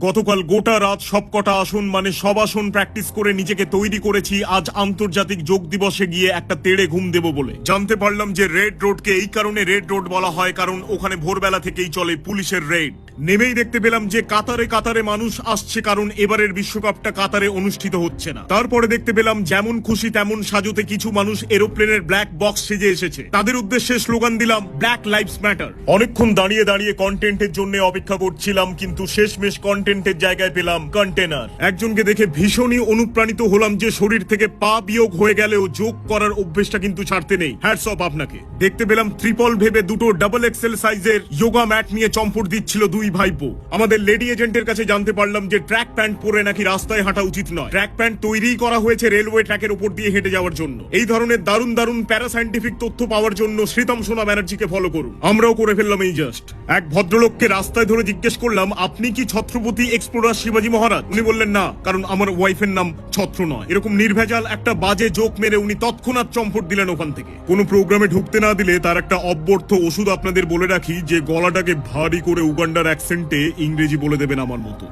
গতকাল গোটা রাত সবকটা আসন মানে সব আসন প্র্যাকটিস করে নিজেকে তৈরি করেছি আজ আন্তর্জাতিক যোগ দিবসে গিয়ে একটা তেড়ে ঘুম দেব বলে। জানতে পারলাম যে রেড রোডকে এই কারণে রেড রোড বলা হয় কারণ ওখানে ভোরবেলা থেকেই চলে পুলিশের রেড। নেমেই দেখতে পেলাম যে কাতারে কাতারে মানুষ আসছে কারণ এবারের বিশ্বকাপটা কাতারে অনুষ্ঠিত হচ্ছে না। তারপরে দেখতে পেলাম যেমন খুশি তেমন সাজতে কিছু মানুষ এরোপ্লেনের ব্ল্যাক বক্স সেজে এসেছে। তাদের উদ্দেশ্যে স্লোগান দিলাম ব্ল্যাক লাইভস ম্যাটার। অনেকক্ষণ দাঁড়িয়ে দাঁড়িয়ে কন্টেন্টের জন্য অপেক্ষা করছিলাম কিন্তু শেষমেশ কন্টেন্টের জায়গায় পেলাম কন্টেনার। একজনকে দেখে ভীষণই অনুপ্রাণিত হলাম যে শরীর থেকে পা বিয়োগ হয়ে গেলেও যোগ করার অভ্যেসটা কিন্তু ছাড়তে নেই। হ্যাটস অফ আপনাকে। দেখতে পেলাম ট্রিপল ভেবে দুটো ডাবল এক্সেল সাইজের যোগা ম্যাট নিয়ে চম্পট দিচ্ছিল দুই ভাইপো। আমাদের লেডি এজেন্টের কাছে জানতে পারলাম যে ট্র্যাক প্যান্ট পরে নাকি রাস্তায় হাঁটা উচিত নয়। ট্র্যাক প্যান্ট তৈরি করা হয়েছে রেলওয়ে ট্র্যাকের উপর দিয়ে হেঁটে যাওয়ার জন্য। এই ধরনের দারুণ দারুণ প্যারাসাইন্টিফিক তথ্য পাওয়ার জন্য শ্রীতম সোনা ব্যানার্জিকে ফলো করুন। আমরাও করে ফেললাম এই জাস্ট। এক ভদ্রলোককে রাস্তায় ধরে জিজ্ঞেস করলাম আপনি কি ছত্রপতি এক্সপ্লোরার শিবাজী মহারাজ? উনি বললেন না, কারণ আমার ওয়াইফের নাম ছত্র নয়। এরকম নির্ভেজাল একটা বাজে জোক মেরে উনি তৎক্ষণাৎ চম্পট দিলেন ওখান থেকে। কোনো প্রোগ্রামে ঢুকতে না দিলে তার একটা অব্যর্থ ওষুধ আপনাদের বলে রাখি যে গলাটাকে ভারী করে উগান্ডার অ্যাকসেন্টে ইংরেজি বলে দেবেন আমার মতো।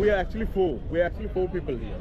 We are actually four people here.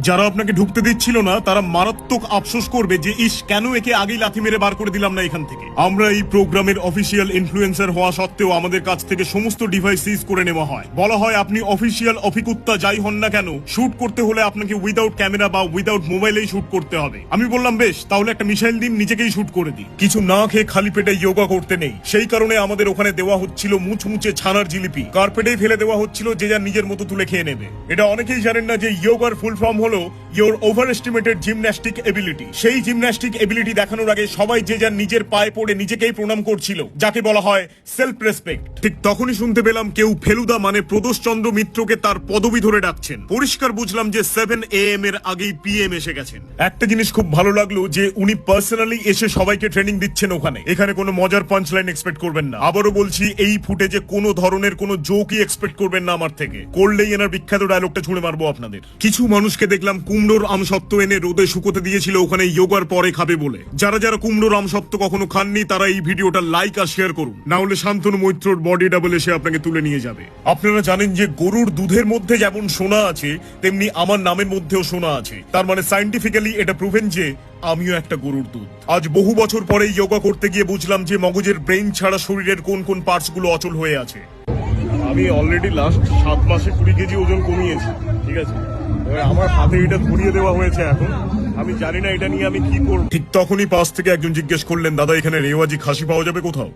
যারা আপনাকে ঢুকতে দিচ্ছিল না তারা মারাত্মক আফসোস করবে যে ইস কেন একে আগেই লাথি মেরে বার করে দিলাম না এখান থেকে। আমরা এই প্রোগ্রামের অফিসিয়াল ইনফ্লুয়েন্সার হওয়া সত্ত্বেও আমাদের কাছ থেকে সমস্ত ডিভাইস সিজ করে নেওয়া হয়। বলা হয় আপনি অফিসিয়াল অভিকুত্তা যাই হন না কেন, শুট করতে হলে আপনাকে উইদাউট ক্যামেরা বা উইদাউট মোবাইলেই শুট করতে হবে। আমি বললাম বেশ, তাহলে একটা মিসাইল দিন, নিজেকেই শুট করে দিই। কিছু না খেয়ে খালি পেটে যোগা করতে নেই, সেই কারণে আমাদের ওখানে দেওয়া হচ্ছিল মুচমুচে ছানার জিলিপি। কার্পেটেই ফেলে দেওয়া হচ্ছিল, যে যার নিজের মতো তুলে খেয়ে নেবে। এটা অনেকেই জানেন না যে যোগার ফুল ফর্ম হলো your over estimated gymnastic ability. সেই জিমন্যাস্টিক এবিলিটি দেখানোর আগে সবাই যে যার নিজের পায়ে পড়ে নিজেকেই প্রণাম করছিল, যাকে বলা হয় সেলফ রেসপেক্ট। ঠিক তখনই শুনতে পেলাম কেউ ফেলুদা মানে প্রদোষ চন্দ্র মিত্রকে তার পদবি ধরে ডাকছেন। পরিষ্কার বুঝলাম যে 7 AM এর আগেই PM এসে গেছেন। একটা জিনিস খুব ভালো লাগলো যে উনি পার্সোনালি এসে সবাইকে ট্রেনিং দিচ্ছেন ওখানে। এখানে কোনো মজার পাঞ্চ লাইন এক্সপেক্ট করবেন না। আবারও বলছি, এই ফুটেজে কোনো ধরনের কোনো জোকই এক্সপেক্ট করবেন না আমার থেকে। করলেই এনার বিখ্যাত ডায়লগটা ছুঁড়ে মারবো আপনাদের। কিছু মানুষকে দেখলাম কুমড়োর আমসত্ত্ব এনে রোদে শুকোতে দিয়েছিল ওখানে যোগার পরে খাবে বলে। যারা যারা কুমড়োর আমসত্ত্ব কখনো খাননি তারা এই ভিডিওটা লাইক আর শেয়ার করুন, না হলে শান্তনু মৈত্রর বডি ডাবল এসে আপনাকে তুলে নিয়ে যাবে। আপনারা জানেন যে গরুর দুধের মধ্যে যেমন সোনা আছে তেমনি আমার নামের মধ্যেও সোনা আছে। তার মানে সায়েন্টিফিক্যালি এটা প্রুভেন যে আমিও একটা গরুর দুধ। আজ বহু বছর পরে যোগা করতে গিয়ে বুঝলাম যে মগজের ব্রেইন ছাড়া শরীরের কোন কোন পার্টস গুলো অচল হয়ে আছে। আমি অলরেডি লাস্ট 7 মাসে 20 কেজি ওজন কমিয়েছি, ঠিক আছে? আমার হাতে এটা ধরিয়ে দেওয়া হয়েছে এখন। আমি জানি না এটা নিয়ে আমি কি করব। ঠিক তখনই পাশ থেকে একজন জিজ্ঞেস করলেন, দাদা এখানে রেওয়াজি খাসি পাওয়া যাবে কোথাও?